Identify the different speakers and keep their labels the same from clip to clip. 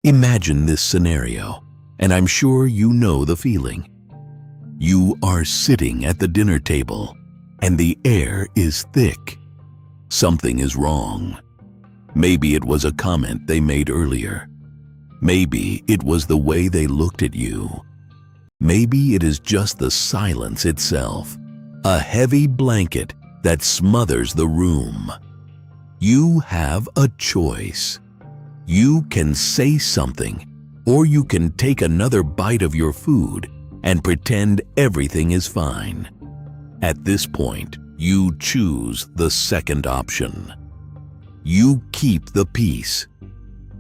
Speaker 1: Imagine this scenario, and I'm sure you know the feeling. You are sitting at the dinner table, and the air is thick. Something is wrong. Maybe it was a comment they made earlier. Maybe it was the way they looked at you. Maybe it is just the silence itself, a heavy blanket that smothers the room. You have a choice. You can say something, or you can take another bite of your food and pretend everything is fine. At this point, you choose the second option. You keep the peace.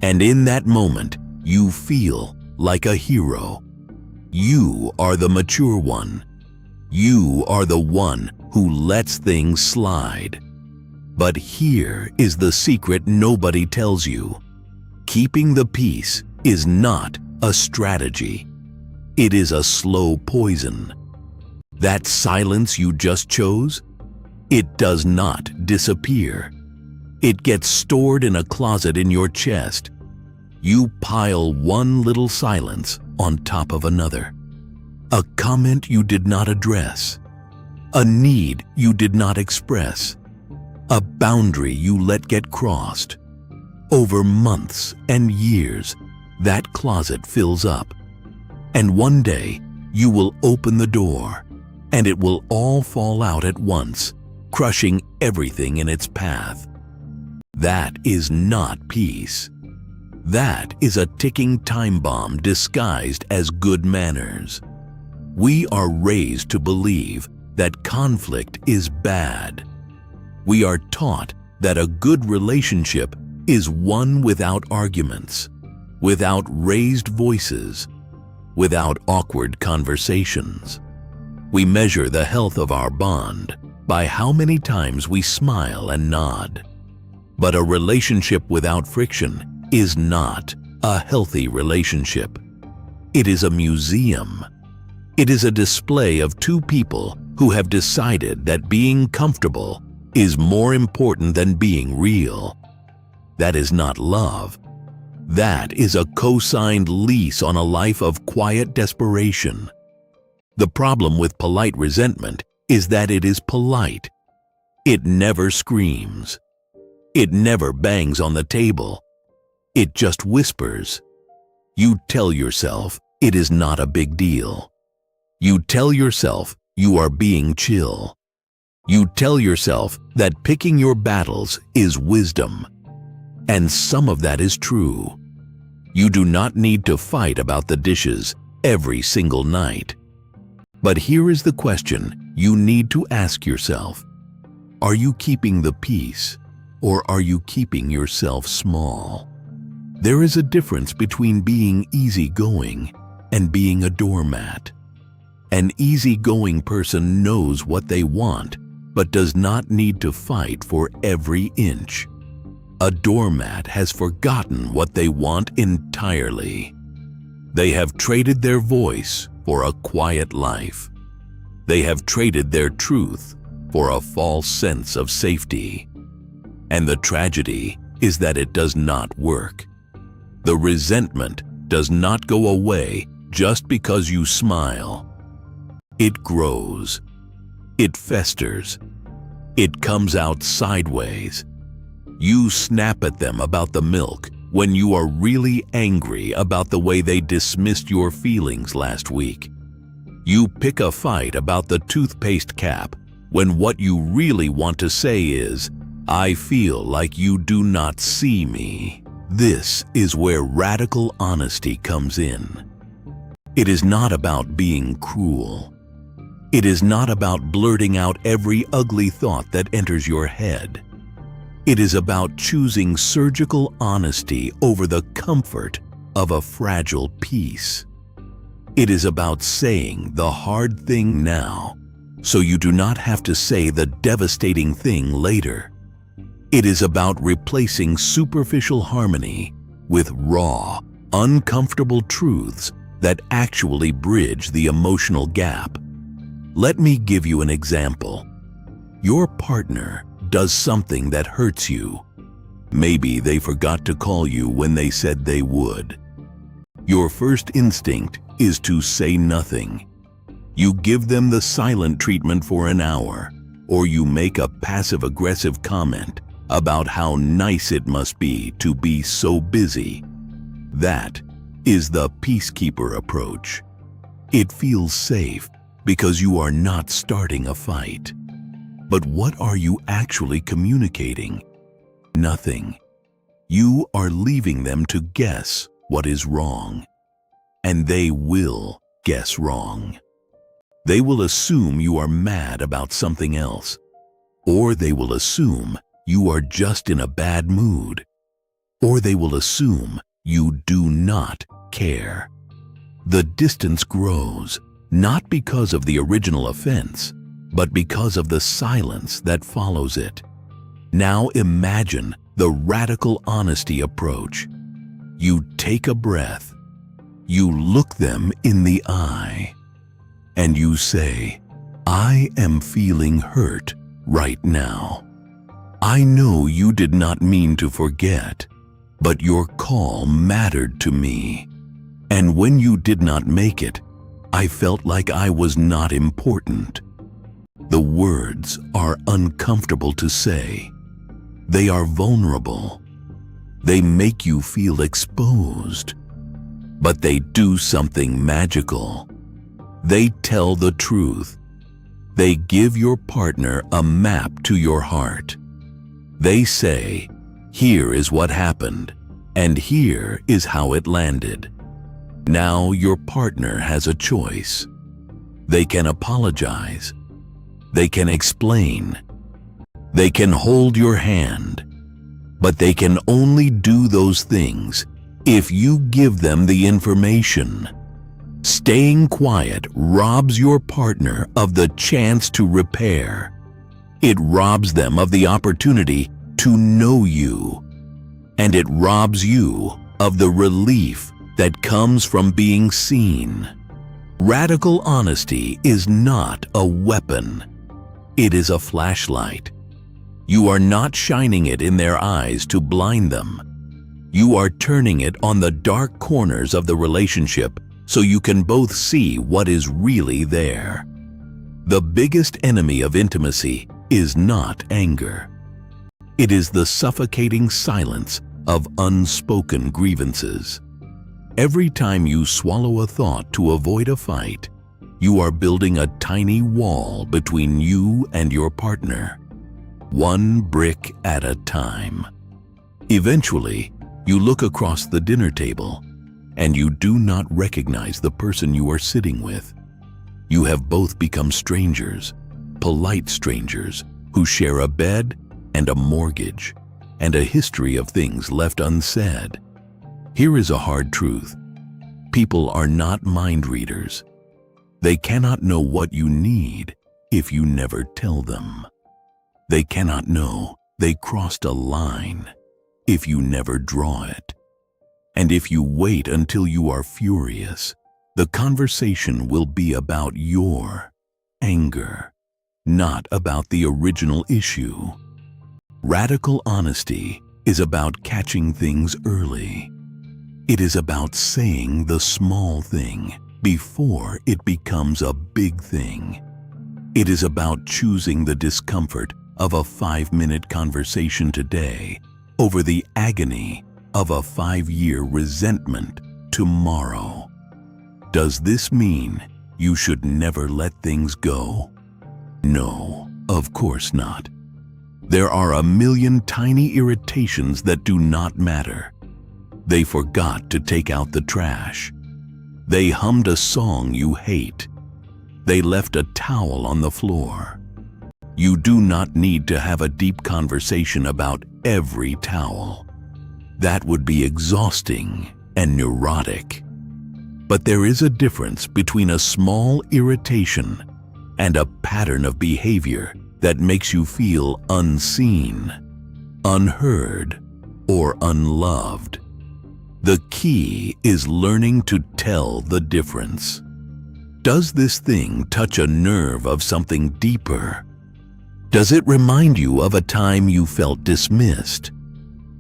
Speaker 1: And in that moment, you feel like a hero. You are the mature one. You are the one who lets things slide. But here is the secret nobody tells you. Keeping the peace is not a strategy. It is a slow poison. That silence you just chose, it does not disappear. It gets stored in a closet in your chest. You pile one little silence on top of another. A comment you did not address. A need you did not express. A boundary you let get crossed. Over months and years, that closet fills up. And one day, you will open the door, and it will all fall out at once, crushing everything in its path. That is not peace. That is a ticking time bomb disguised as good manners. We are raised to believe that conflict is bad. We are taught that a good relationship is one without arguments, without raised voices, without awkward conversations. We measure the health of our bond by how many times we smile and nod. But a relationship without friction is not a healthy relationship. It is a museum. It is a display of two people who have decided that being comfortable is more important than being real. That is not love. That is a co-signed lease on a life of quiet desperation. The problem with polite resentment is that it is polite. It never screams. It never bangs on the table. It just whispers. You tell yourself it is not a big deal. You tell yourself you are being chill. You tell yourself that picking your battles is wisdom. And some of that is true. You do not need to fight about the dishes every single night. But here is the question you need to ask yourself. Are you keeping the peace, or are you keeping yourself small? There is a difference between being easygoing and being a doormat. An easygoing person knows what they want, but does not need to fight for every inch. A doormat has forgotten what they want entirely. They have traded their voice for a quiet life. They have traded their truth for a false sense of safety. And the tragedy is that it does not work. The resentment does not go away just because you smile. It grows. It festers. It comes out sideways. You snap at them about the milk when you are really angry about the way they dismissed your feelings last week. You pick a fight about the toothpaste cap when what you really want to say is, I feel like you do not see me. This is where radical honesty comes in. It is not about being cruel. It is not about blurting out every ugly thought that enters your head. It is about choosing surgical honesty over the comfort of a fragile peace. It is about saying the hard thing now, so you do not have to say the devastating thing later. It is about replacing superficial harmony with raw, uncomfortable truths that actually bridge the emotional gap. Let me give you an example. Your partner does something that hurts you. Maybe they forgot to call you when they said they would. Your first instinct is to say nothing. You give them the silent treatment for an hour, or you make a passive-aggressive comment about how nice it must be to be so busy. That is the peacekeeper approach. It feels safe because you are not starting a fight. But what are you actually communicating? Nothing. You are leaving them to guess what is wrong. And they will guess wrong. They will assume you are mad about something else, or they will assume you are just in a bad mood, or they will assume you do not care. The distance grows, not because of the original offense, but because of the silence that follows it. Now imagine the radical honesty approach. You take a breath, you look them in the eye, and you say, "I am feeling hurt right now. I know you did not mean to forget, but your call mattered to me. And when you did not make it, I felt like I was not important." The words are uncomfortable to say. They are vulnerable. They make you feel exposed. But they do something magical. They tell the truth. They give your partner a map to your heart. They say, "Here is what happened, and here is how it landed." Now your partner has a choice. They can apologize. They can explain. They can hold your hand. But they can only do those things if you give them the information. Staying quiet robs your partner of the chance to repair. It robs them of the opportunity to know you. And it robs you of the relief that comes from being seen. Radical honesty is not a weapon. It is a flashlight. You are not shining it in their eyes to blind them. You are turning it on the dark corners of the relationship so you can both see what is really there. The biggest enemy of intimacy is not anger. It is the suffocating silence of unspoken grievances. Every time you swallow a thought to avoid a fight, you are building a tiny wall between you and your partner, one brick at a time. Eventually, you look across the dinner table and you do not recognize the person you are sitting with. You have both become strangers, polite strangers who share a bed and a mortgage and a history of things left unsaid. Here is a hard truth. People are not mind readers. They cannot know what you need if you never tell them. They cannot know they crossed a line if you never draw it. And if you wait until you are furious, the conversation will be about your anger, not about the original issue. Radical honesty is about catching things early. It is about saying the small thing before it becomes a big thing. It is about choosing the discomfort of a 5-minute conversation today over the agony of a 5-year resentment tomorrow. Does this mean you should never let things go? No, of course not. There are a million tiny irritations that do not matter. They forgot to take out the trash. They hummed a song you hate. They left a towel on the floor. You do not need to have a deep conversation about every towel. That would be exhausting and neurotic. But there is a difference between a small irritation and a pattern of behavior that makes you feel unseen, unheard, or unloved. The key is learning to tell the difference. Does this thing touch a nerve of something deeper? Does it remind you of a time you felt dismissed?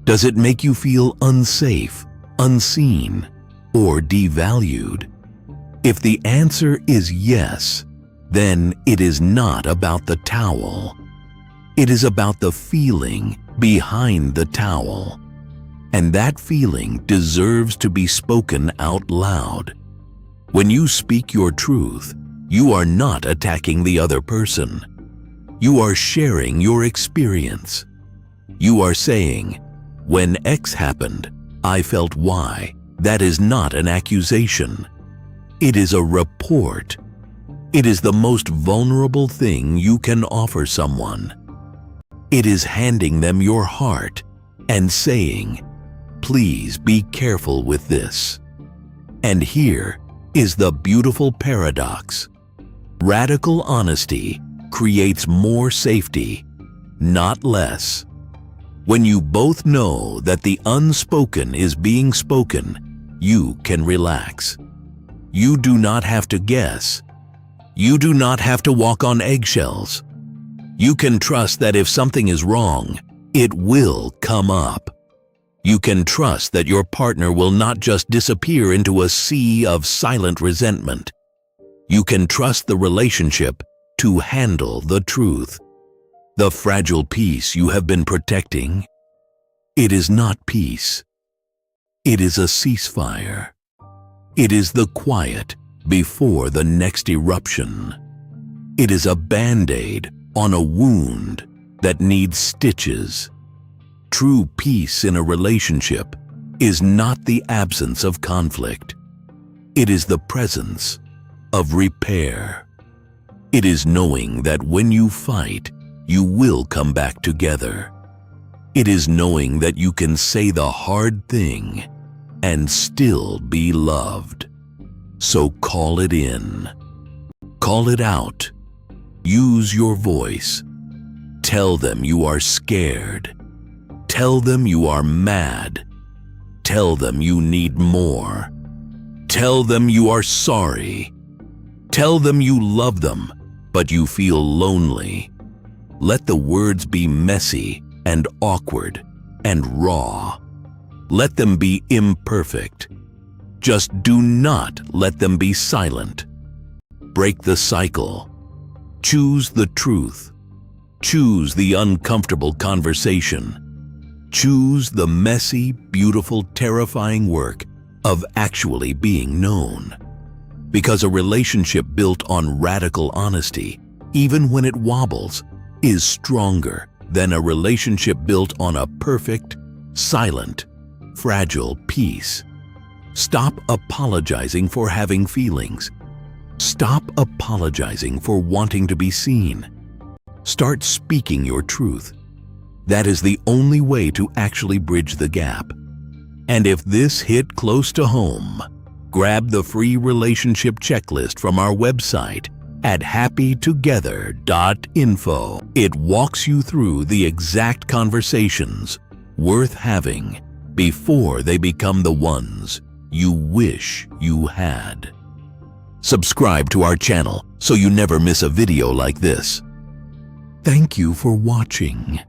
Speaker 1: Does it make you feel unsafe, unseen, or devalued? If the answer is yes, then it is not about the towel. It is about the feeling behind the towel. And that feeling deserves to be spoken out loud. When you speak your truth, you are not attacking the other person. You are sharing your experience. You are saying, "When X happened, I felt Y." That is not an accusation. It is a report. It is the most vulnerable thing you can offer someone. It is handing them your heart and saying, "Please be careful with this." And here is the beautiful paradox. Radical honesty creates more safety, not less. When you both know that the unspoken is being spoken, you can relax. You do not have to guess. You do not have to walk on eggshells. You can trust that if something is wrong, it will come up. You can trust that your partner will not just disappear into a sea of silent resentment. You can trust the relationship to handle the truth. The fragile peace you have been protecting, it is not peace. It is a ceasefire. It is the quiet before the next eruption. It is a band-aid on a wound that needs stitches. True peace in a relationship is not the absence of conflict. It is the presence of repair. It is knowing that when you fight, you will come back together. It is knowing that you can say the hard thing and still be loved. So call it in. Call it out. Use your voice. Tell them you are scared. Tell them you are mad. Tell them you need more. Tell them you are sorry. Tell them you love them, but you feel lonely. Let the words be messy and awkward and raw. Let them be imperfect. Just do not let them be silent. Break the cycle. Choose the truth. Choose the uncomfortable conversation. Choose the messy, beautiful, terrifying work of actually being known. Because a relationship built on radical honesty, even when it wobbles, is stronger than a relationship built on a perfect, silent, fragile peace. Stop apologizing for having feelings. Stop apologizing for wanting to be seen. Start speaking your truth. That is the only way to actually bridge the gap. And if this hit close to home, grab the free relationship checklist from our website at happytogether.info. It walks you through the exact conversations worth having before they become the ones you wish you had. Subscribe to our channel so you never miss a video like this. Thank you for watching.